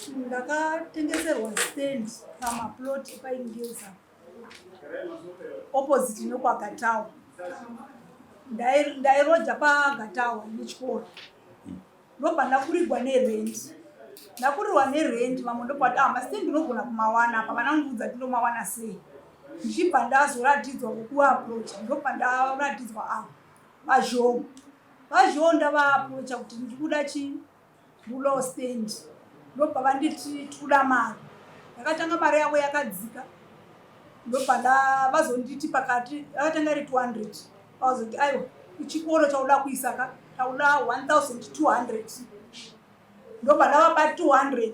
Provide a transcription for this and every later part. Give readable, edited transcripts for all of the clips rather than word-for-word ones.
ndakatengeserwa stand pamaplot paingeza opposite nokwagatawa ndairoja pagatawa nechikoro ndobva ndakurirwa nerent ndakurirwa nerent mamwe ndobva mastand ndinogona kumawana apa vanandiudza tindomawana sei ndichibva ndazoratidzwa kuapproacha ndobva ndaratidzwa vazhoo ndavaapproacha kuti ndikuda chibulo stand ndobva vanditi tikuda mari ndakatanga mari yavo yakadzika ndobva vazonditi pakati vakatanga ri 200 vazoti aiwa ichikoro chauda kuisaka tauda 1200 ndobva ndavapa 200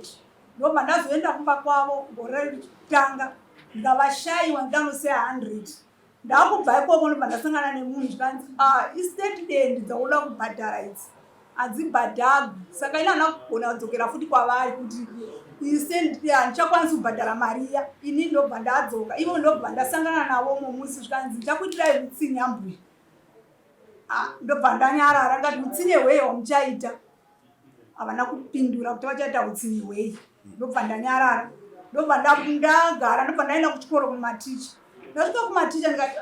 ndobva ndazoenda kumba kwavo gore ritanga ndikavashayiwa ndanoseya 100 ndakubva ikoko ndobva ndasangana nemunhu ndikanzi istate dendi dzauda kubhadhara idzi hadzibhadhagwi saka ina hana kugona kudzokera futi kwavari kuti handichakwanisi kubhadhara mariya ini ndobva ndadzoka ivo ndobva ndasangana navo momusi zvikanzi ndichakuitirai mutsinye mbuya ndobva ndanyarara ngati mutsinye hwei wamuchaita havana kupindura kuti vachaita utsinye hwei ndobva ndanyarara ndobva ndagara ndobva ndaenda kuchikoro kumaticha ndasvika kumaticha ndikati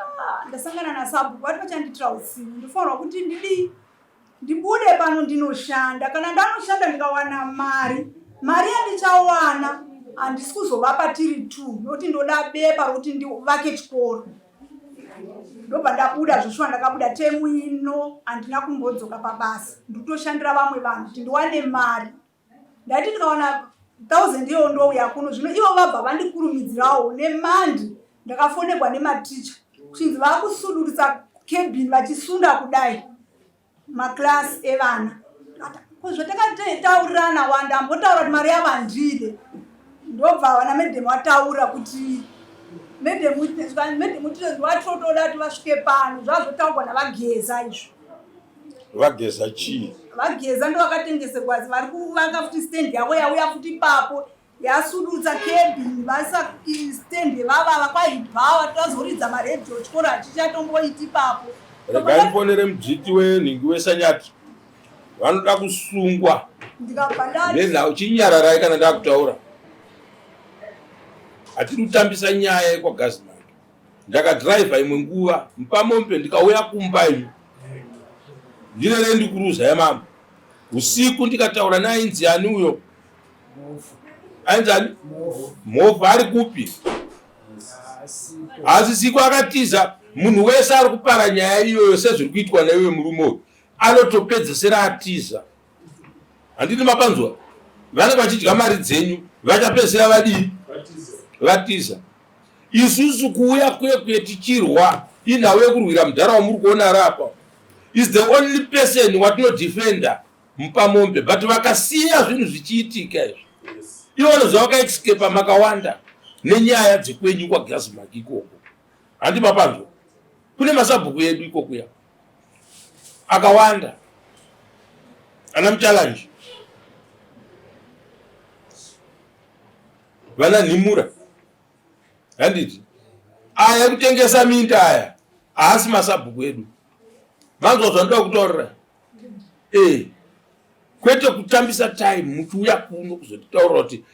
ndasangana nasabhuku vati vachanditira utsinye ndifanirwa kuti ndibude pano ndinoshanda kana ndanoshanda ndikawana mari yandichawana handisi kuzovapa tiri 2 nokuti ndoda bepa rokuti ndivake chikoro ndobva ndabuda zvoshuwa ndakabuda temu ino handina kumbodzoka pabasa ndikutoshandira vamwe vanhu kuti ndiwane mari ndaiti ndikawana 1000 iyo ndouya kuno zvino ivo vabva vandikurumidzirawo nemandi ndakafonekwa nematicha kuchinzi vakusudurisa kebhini vachisunda kudai maklasi evana zvatakataurirana wanda ambotaura kuti mari yavandile ndobva vana medhemu vataura kuti medhemu vatotoda kuti vasvike pano zvazotaurwa navageza izvo vageza chii vageza ndo vakatengeserwa vari kuvaka futi stendi yavo yauya futi ipapo yasudutsa kebhini vasa stendi vavava kwaibhawa tazoridza maredhio chikoro hachichatomboiti ipapo regaimfonere mujiti wenhingi wesanyati vanoda kusungwa nenhau chinyararai kana ndakutaura hatiri kutambisa nyaya yekwagazimai ndakadhiraivha imwe nguva mupamombe ndikauya kumba imi ndinere ndikuruza yamama usiku ndikataura nainzi ani uyo ainzi ani movha ari kupi asi siku akatiza munhu wese ari kupara nyaya iyoyo sezviri kuitwa naiwe murume uyu anotopedzesera atiza handini mapanzwa vanenge vachidya mari dzenyu vachapedzisira vadii vatiza isusu kuuya kwekwe tichirwa inhau yekurwira mudhara wamuri kuona rapa is the only person watinodefenda mupamombe but vakasiya zvinhu zvichiitika izvi ivono zvavakaeskepa makawanda nenyaya dzekwenyu kwagazimaki ikoko handi mapanzwa kune masabhuku edu ikokuya akawanda ana muchalanji vana nhimura handiti aya ekutengesa minda aya haasi masabhuku edu manzwa zvanoda kutaurira kwete kutambisa time muchiuya kuno kuzotitaurira kuti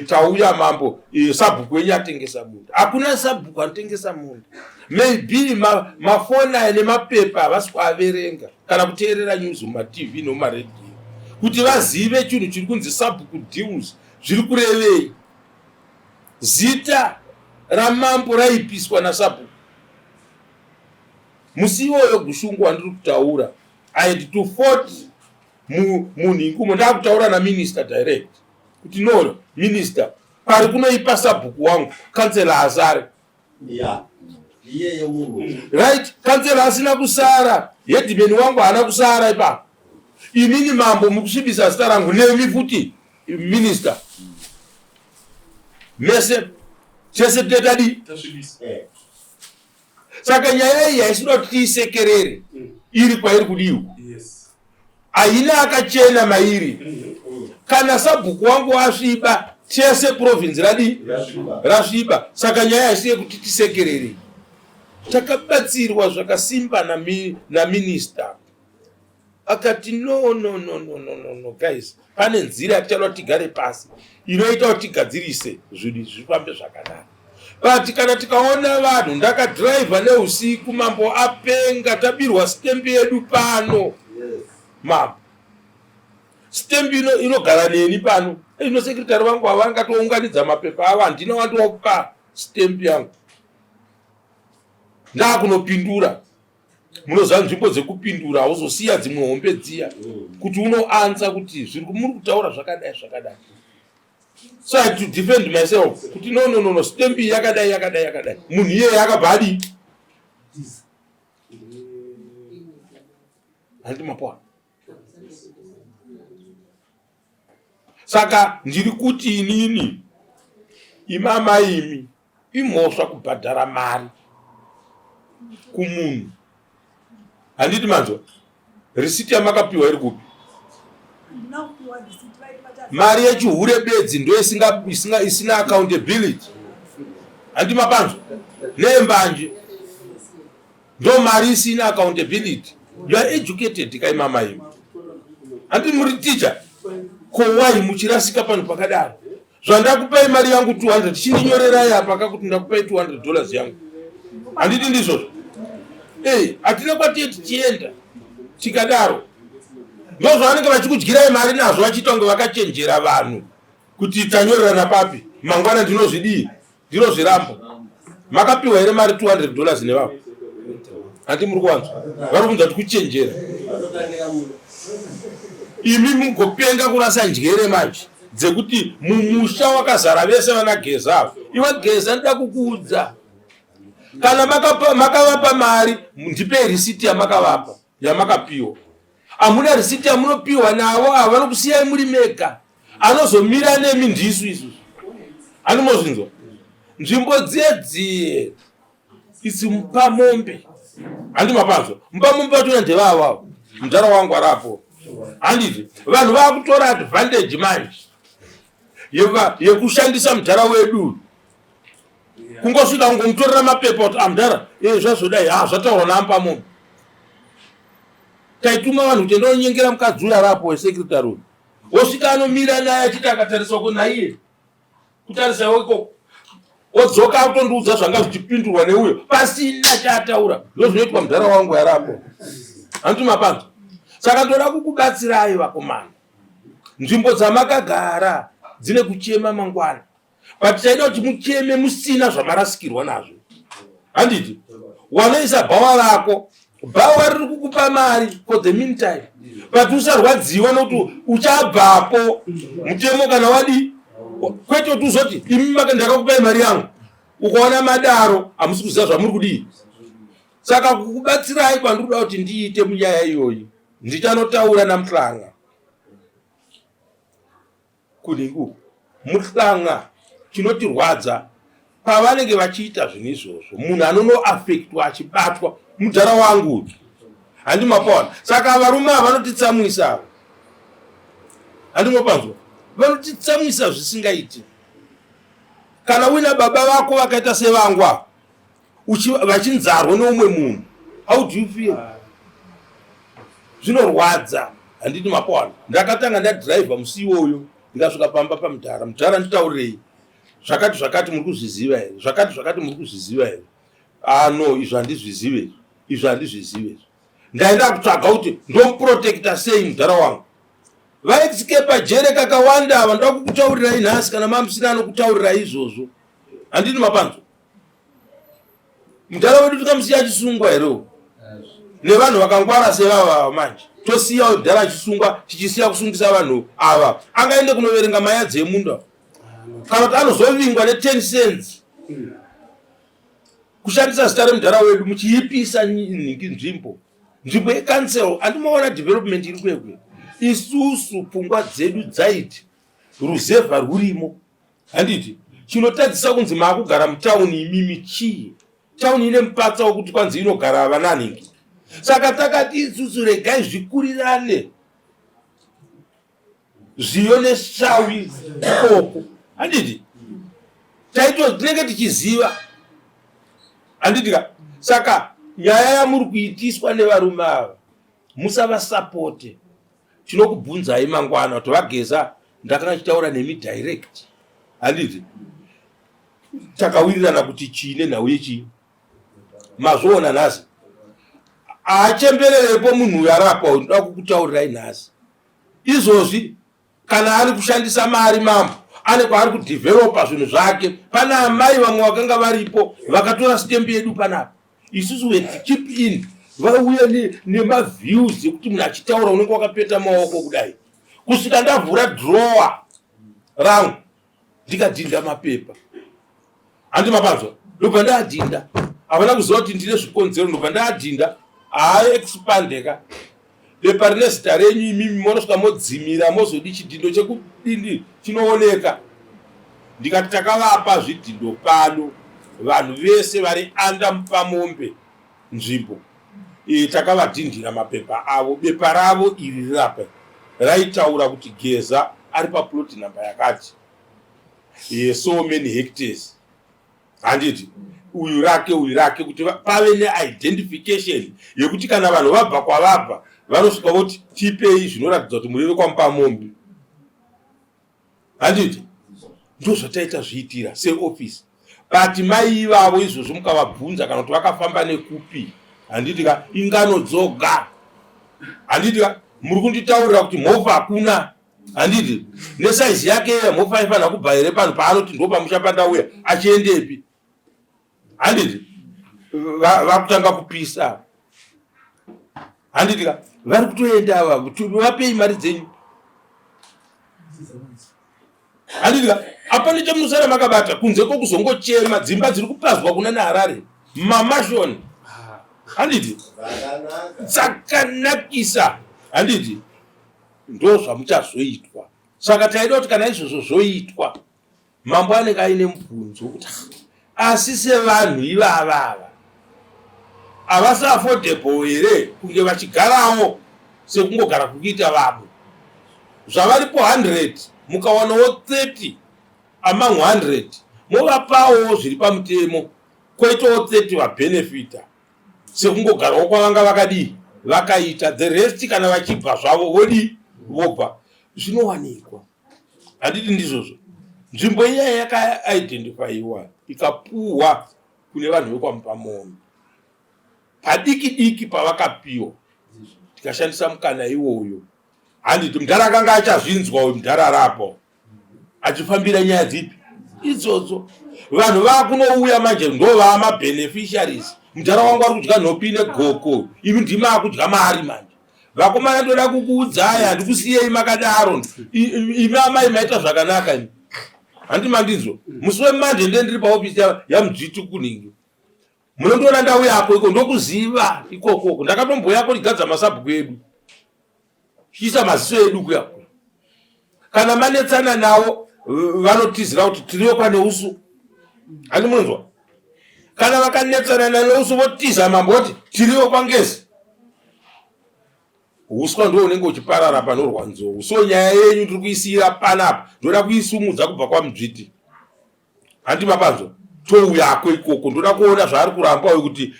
tauya mambo sabhuku enyu atengesa munda hakuna sabhuku anotengesa munda maybe mafoni aya nemapepa havasi kuaverenga kana kuteerera news mumatv nomumaredhiyo kuti vazive chinhu chiri kunzi sabhuku deals zviri kurevei zita ramambo raipiswa nasabhuku musi iwoyo gushungwa ndiri kutaura I had to fought munhingumo ndakutaura naminister direct kuti no minister pari kunoipa sabhuku wangu kansela azare right kansela asina kusara hedimeni wangu haana kusara ipapo inini mambo mukusvibisa zita rangu nemi futi minister mese chese tetadi saka nyaya iyi haisinoda kuti tiisekerere iri kwairi kudiwa haina akachena mairi kana sabhuku wangu asviba chese province rasviba saka nyaya haisiye kuti tisekerere takabatsirwa zvakasimba naminister akati no guys, pane nzira yatichada tigare pasi inoita kuti tigadzirise zvinhu zvifambe zvakanaka. But kana tikaona vanhu ndakadhiraivha neusiku mambo apenga tabirwa stembi yedu pano mambo stembi inogara neni pano ino sekretari vangu havangatounganidza mapepa avo handina wandopa stembi yangu ndakunopindura. Munoziva nzvimbo dzekupindura hauzosiya dzimwe hombe dziya kuti unoanza kuti zviri muri kutaura zvakadai. So I had to defend myself kuti no stembi yakadai munhu iye akabhadi handi mapwa. Saka ndiri kuti inini imama imi imhosva kubhadhara mari kumunhu. Handiti manzwa risiti yamakapiwa iri kupi? Mari yechihure bedzi ndo isina accountability. Handi mapanzwa nembanje ndo mari isina accountability. You are educated kai mama imi. Handi muri teacher kowai muchirasika pano pakadaro. Zvandakupai mari yangu 200 chinonyorerai apa kakuti ndakupai $200 yangu. Handiti ndizvo. Hatina kwati tichienda tikadaro ndozvavanenge vachikudyirai mari nazvo vachiita kunge vakachenjera vanhu kuti tanyorerana papi mangwana ndinozviramba. Makapiwa here mari $200 nevavo? Handi muri kuwanzwa vari kunza kuti kuchenjera. Imi mugopenga kurasa njere manje dzekuti mumusha wakazara vese vanageza avo. Iwe geza ndida kukuudza kana makavapa mari ndipei risiti yamakavapa yamakapiwa. Hamuna risiti yamunopiwa navo avo vanokusiyai muri mega anozomira nemi ndisu isusu. Animozvinzwa nzvimbo dziye isi mupamombe. Handi mapanzwa mupamombe vatona ndevavavo mudhara wangu arapo. Handiti vanhu vakutora advantage manje yekushandisa mudhara wedu kungosvika kungomutorera mapepa kuti amudhara zvazvodai zvataurwa nampamombe. Taituma vanhu kuti ndonyengera mukadzi uya rapo wesekretari uyu wosvika anomira naye achiti akatarisa kunaiye kutarisa weko wodzoka akutondiudza zvanga zvichipindurwa neuyo pasina chaataura. Ndozvinoitwa mudhara wangu yarapo. Handiti mapanzwa. Saka ndoda kukubatsirai vakomana. Nzvimbo dzamakagara dzine kuchema mangwana. But chaida kuti mucheme musina zvamarasikirwa nazvo. Handiti wanoisa bhawa rako bhawa riri kukupa mari for the meantime. But usarwadziwa nokuti uchabvapo mutemo kana wadi kwete kuti uzoti imi ndakakupai mari yangu ukaona madaro hamusi kuziva zvamuri kudii. Saka kukubatsirai kwandiri kuda kuti ndiite munyaya iyoyi ndichanotaura namuhlanga kudingu muhlanga chinotirwadza pavanenge vachiita zvinhu izvozvo munhu anonoafektwa achibatwa mudhara wangu handi mapaona. Saka varume ava vanotitsamwisa. Handi mapanzwa vanotitsamwisa zvisingaiti. Kana uina baba vako vakaita sevangwa vachinzarwa neumwe munhu, how do you feel? Zvinorwadza. Handiti mapaona ndakatanga ndadhiraivha musi iwoyo ndikasvika pamba pamudhara nditaurirei zvakati muri kuzviziva here, zvakati muri kuzviziva here. No, izvo handizvizive, ndaenda kutsvaga kuti ndomuprotecta sei mudhara wangu. Vaescape jere kakawanda ava ndoda kukutaurirai nhasi kana mamusina anokutaurirai izvozvo. Handiti mapanzwa mudhara wedu tikamusiya achisungwa here nevanhu vakangwara sevava manje. Tosiya mudhara achisungwa tichisiya kusungisa vanhu ava. Angaende kunoverenga maya dzemunda kana kuti anozovingwa ne10 cents kushandisa zita remudhara wedu muchiipisa nzvimbo yekansel. Handimoona development iri kwekwe. Isusu pfungwa dzedu dzaiti ruzevha rurimo. Handiti chinotadzisa kunzi maakugara mutauni imimi chii. Tauni ine mupatsa wekuti kwanzi inogara vananhingi. Saka takati isusu regai zvikurirane zviyo neshawi ikoko. Handiti tinenge tichiziva. Handitika saka nyaya yamuri kuitiswa nevarume ava musavasapote. Tinokubvunzai mangwana kuti Vageza ndakanga chitaura nemi direct. Handiti takawirirana kuti chine nhau yechi mazvoona nhasi achembererepo munhu yarapa ndoda kukutaurirai nhasi. Izvozvi kana ari kushandisa mari mambo ane kwaari kudhivheropa zvinhu zvake. Pana amai vamwe vakanga varipo vakatora sitembi yedu panapa. Isusu wetichip in vauya nemaviews ekuti munhu achitaura unenge wakapeta maoko kudai. Kusvika ndavhura drawer rangu ndikadhinda mapepa. Handi mapanzwa ndobva ndadhinda. Havana kuziva kuti ndine zvikonzero ndobva ndadhinda. Expandeka bepa rine zita renyu imimi monosvika modzimira mozodi chidhindo chekudini chinooneka. Ndikati takavapa zvidhindo pano vanhu vese vari anda Mupamombe nzvimbo takavadhindira mapepa avo. Bepa ravo iri rirapa raitaura kuti Geza ari paplot number yakati so many hectares. Handiti uyu rake kuti pave neidentification yekuti kana vanhu vabva kwavabva vanosvika voti tipei zvinoratidza kuti muri kwaMupamombe. Handiti ndozvataita zviitira seofisi. But mai ivavo izvozvo mukavabvunza kana kuti vakafamba nekupi, handiti ingano dzoga. Handiti muri kunditaurira kuti movha hakuna. Handiti nesaizi yake movha ifanira kubva here pano paanoti ndo pamuchapanda uya achiendepi. Handiti vakutanga kupisa. Handiti vari kutoenda ava vapei mari dzenyu. Handiti apane chamusara makabata kunze kwokuzongochema dzimba dziri kupazwa kuna naHarare mamashoni. Handiti dzakanakisa. Handiti ndo zvamuchazoitwa. Saka taida kuti kana izvozvo zvoitwa mambo anenge aine mubvunzo wekuti asi sevanhu ivavava havasi affordable here kunge vachigarawo sekungogara kukuita vamwe. Zvavaripo 100 mukawanawo 30 among 100 movapawo zviri pamutemo kwoitawo 30 vabenefita sekungogarawo kwavanga vakadii vakaita. The rest kana vachibva zvavo vodi vobva. Zvinowanikwa. Handiti ndizvozvo nzvimbo iya yakaidentifaiwa ikapuhwa kune vanhu vekwaMupamombe padiki diki pavakapiwa tikashandisa mukana iwoyo. Handiti mudhara akanga achazvinzwa uyu mudhara rapo achifambira nyaya dzipi idzodzo. Vanhu vakunouya manje ndovaa mabeneficiaries. Mudhara wangu ari kudya nhopi negoko, imi ndimi akudya mari manje. Vakomana ndoda kukuudzai handikusiyei makadaro. Imi amai maita zvakanaka imi. Handi mandinzwa musi wemanje ndendiri paofisi yaMudzviti kuningi munondoona ndau yako iko ndokuziva ikoko ndakatomboya kurigadza masabhuku edu chiisa maziso edu kuyako. Kana manetsana nawo vanotizira kuti tiriyo pane usu. Handi munonzwa kana vakanetsana nausu votiza mambo kuti tiriyo kwaNgezi. Uswa ndo unenge uchiparara panorwa nzou. So nyaya yenyu tiri kuisira panapa ndoda kuisumudza kubva kwaMudzviti. Handi mapanzwa touyako ikoko ndoda kuona zvaari kuramba uyu kuti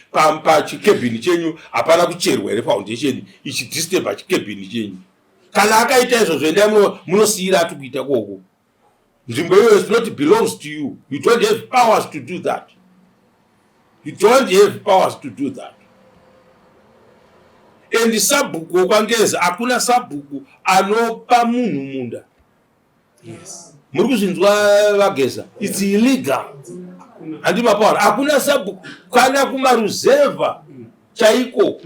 pachikebhini chenyu hapana kucherwa here foundation ichidisturba chikebhini chenyu. Kana akaita izvozvo endai munosiyira ati kuita koko. Nzvimbo iyoyo is not belongs to you. You don't have powers to do that. You don't have powers to do that. And sabhuku kwaNgezi hakuna sabhuku anopa munhu munda. Yes. Muri kuzvinzwa Vageza? It's illegal. Handi mapaura hakuna sabhuku kana kumaruzevha chaiko.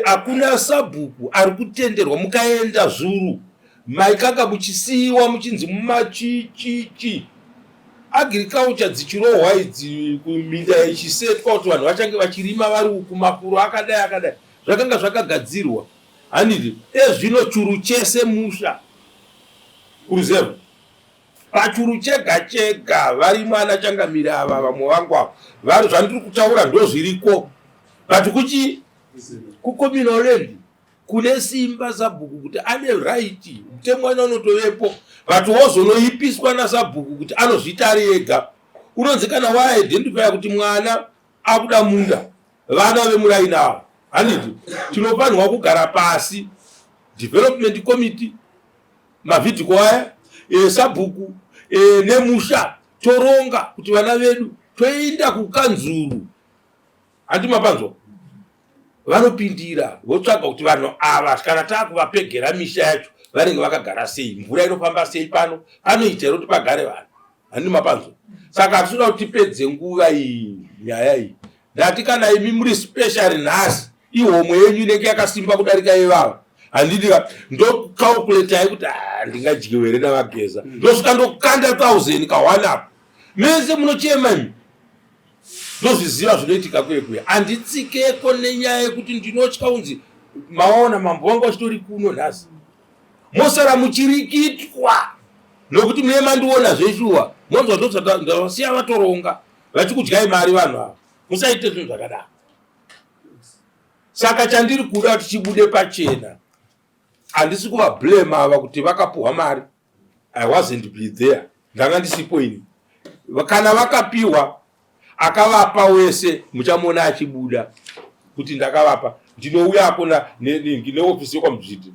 Hakuna sabhuku ari kutenderwa. Mukaenda Zuru maikanga muchisiiwa muchinzi mumachichichi agriculture dzichirohwa idzi kuminda ichisetwa kuti vanhu vachange vachirima vari uku mafuro akadai zvakanga zvakagadzirwa. Handiti ezvino churu chese musha kuruzevha pachuru chega varimo anachangamira ava vamwe vangu ava vari zvandiri kutaura ndo zviriko. But kuchi kucommunal land kune simba sabhuku kuti ane right mutemo unotovepo but wozonoipiswa nasabhuku kuti anozvita ari ega. Unonzi kana waidentify kuti mwana akuda munda vana vemuraini ava handiti tinofanirwa kugara pasi development committee mavhidhiko aya sabhuku nemusha toronga kuti vana vedu toenda kukanzuru handi mapanzwa vanopindira votsvaga kuti vanhu ava kana taakuvapegera misha yacho vanenge vakagara sei, mvura inofamba sei pano, panoita here kuti pagare vanhu handi mapanzwa. Saka hatinoda kuti tipedze nguva iyi nyaya iyi. Ndati kana imi muri special nhasi ihomwe yenyu inenge yakasimba kudarika ivava handiti ndocalculate kuti ndingadyiwe here navageza ndosvika ndokanda 1000 kawana apo mese munochema imi ndozviziva zvinoitika kwekwe. Handitsikeko nenyaya yekuti ndinotya unzi maona mambo wangu achitori kuno nhasi mosara muchirikitwa nokuti mune mandiona zveshuwa monzwa ndosiya vatoronga vachikudyai mari vanhu ava musaite zvinhu zvakadaro. Saka chandiri kuda kuti chibude pachena, handisi kuvablame ava kuti vakapuhwa mari, I wasn't be there, ndanga ndisipo ini. Kana vakapiwa akavapa wese muchamuona achibuda kuti ndakavapa ndinouya apo neofisi yokwamuzviti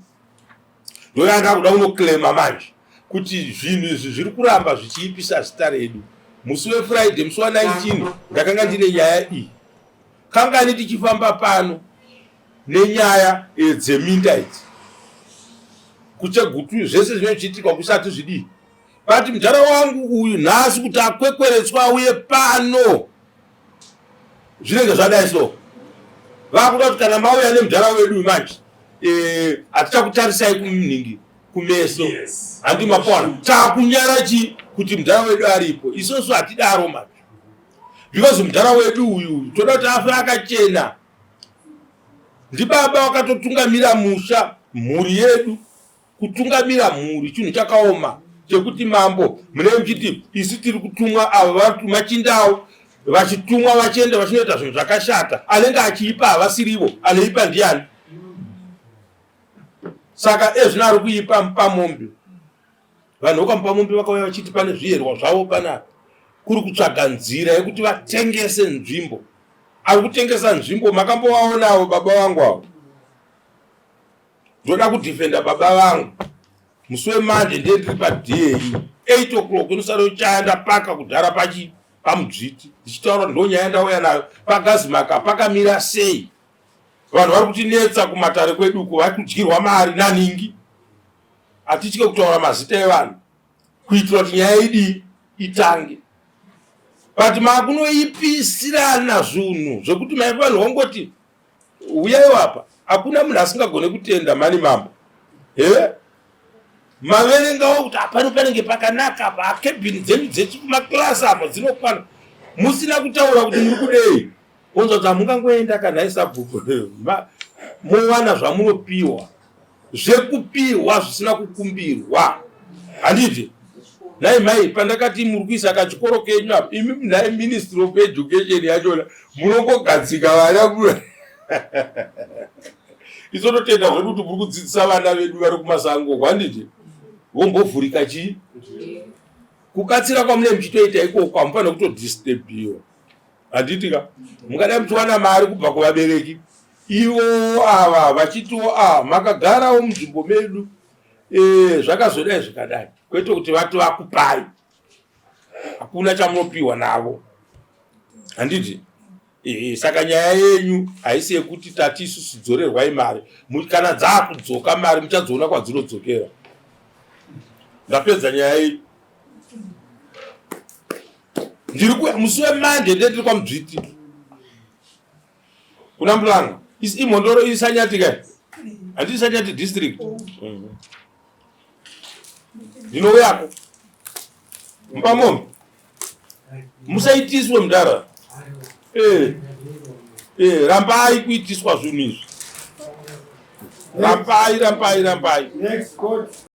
ndoyanga kuda kunoclaima manje kuti zvinhu izvi zviri kuramba zvichiipisa zita redu. Musi weFriday musi wa19 ndakanga ndine nyaya iyi, kangani tichifamba pano nenyaya dzeminda idzi kuchegutu zvese zvinochiitika kusati zvidii bati mujara wangu uyu nhasi kuti akwekweretswa auye pano zvinenge zvadai so vakuda kuti kana mauya nemujara wedu manje hatichakutarisai kumningi kumeso handi mapona takunyara chi kuti mujara wedu aripo. Isusu hatidaro manje because mujara wedu uyu toda kuti afe akachena. Ndibaba wakatotungamira musha mhuri yedu. Kutungamira mhuri chinhu chakaoma chekuti mambo mune muchiti isi tiri kutumwa ava vatuma chindau vachitumwa vachienda vachinoita zvinhu zvakashata anenge achiipa havasirivo anoipa ndiani? Saka ezvino ari kuipa mupamombe. Vanhu vokamupamombe vakauya vachiti pane zviyerwa zvavo panapa kuri kutsvaga nzira yekuti vatengese nzvimbo. Ari kutengesa nzvimbo makambovaonawo baba vangu avo. Ndoda kudhifenda baba vangu musi wemanje ndiye ndiri paDA 8 o'clock unosara uchaenda paka kudhara pamudzviti ndichitaura ndonyaya ndauya nayo pagazimaka pakamira sei. Vanhu vari kutinetsa kumatare kweduko vari kudyirwa mari naningi. Hatitye kutaura mazita evanhu kuitira kuti nyaya idi itange. But makunoipisirana zvinhu zvokuti vanhu vangoti uyai apa hakuna munhu asingagone kutenda mani mambo. Maverengawo kuti apano panenge pakanaka apa akebhini dzenyu dzechi kumaklasi apa dzinokwana musina kutaura kuti muri kudei. Onzwa kuti hamungangoenda kana isabhuku mowana zvamunopiwa zvekupiwa zvisina kukumbirwa handiti. Nai mai pandakati muri kuisa kachikoro kenyu apa imi nai Ministry of Education yachona munongogadzika vana kura isototenda zvekuti muri kudzidzisa vana vedu vari kumasango handiti. Vombovhurika chii kukatsira kwamune muchitoita ikoko hamufanira kutodisturbiwa handitika. Mungada muchiwana mari kubva kuvabereki ivo ava vachitiwo makagarawo munzvimbo medu zvakazodai zvikadai kwete kuti vati vakupai hakuna chamunopiwa navo handiti. Saka nyaya yenyu haisi yekuti tati isusu dzorerwai mari kana dzaakudzoka mari muchadziona kwadzinodzokera. Ndapedza nyaya iyi. Ndiri kuya musi wemanje ndiri kwaMudzviti kuna Mulanga imhondoro isanyati kai handiti isanyati district ndinouyako mupamombe musaitiswe mudara rambai kuitiswa zvinhu izvi rambai. Next court.